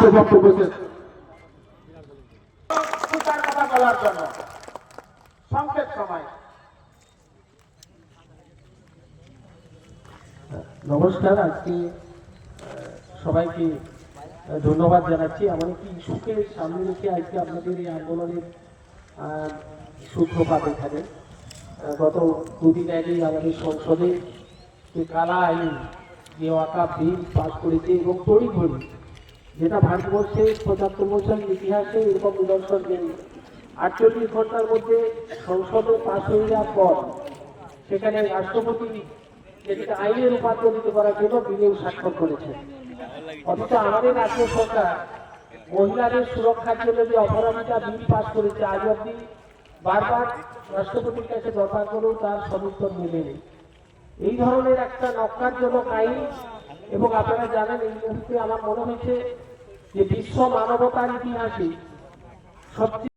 আসছে বক্তব্য শেষ কথা বলার জন্য সংক্ষেপ সময়। নমস্কার, আজকে সবাইকে ধন্যবাদ জানাচ্ছি। এমন একটি ইস্যুকে সামনে রেখে আজকে আপনাদের এই আন্দোলনের সূত্রপাত এখানে। গত দুদিন আগেই আমাদের সংসদে যে কালা আইন, যে ওয়াকাফ বিল পাস করেছে এবং তড়িঘড়ি, যেটা ভারতবর্ষের ৭৫ বছরের ইতিহাসে এরকম নিদর্শন নেই। ৪৮ ঘন্টার মধ্যে সংসদে পাস হয়ে যাওয়ার পর সেখানে রাষ্ট্রপতি যেটাকে আইনে রূপান্তরিত করার জন্য বিলেও স্বাক্ষর করেছেন। অথচ আমাদের রাজ্য সরকার মহিলাদের সুরক্ষার জন্য যে অপরাধিতা বিল পাস করেছে, আজ অব্দি বারবার রাষ্ট্রপতির কাছে দরকার করেও তার সমর্থন মেলেনি। এই ধরনের একটা নক্কারজনক আইন, এবং আপনারা জানেন এই মুহূর্তে আমার মনে হয়েছে যে বিশ্ব মানবতার ইতিহাসে সবচেয়ে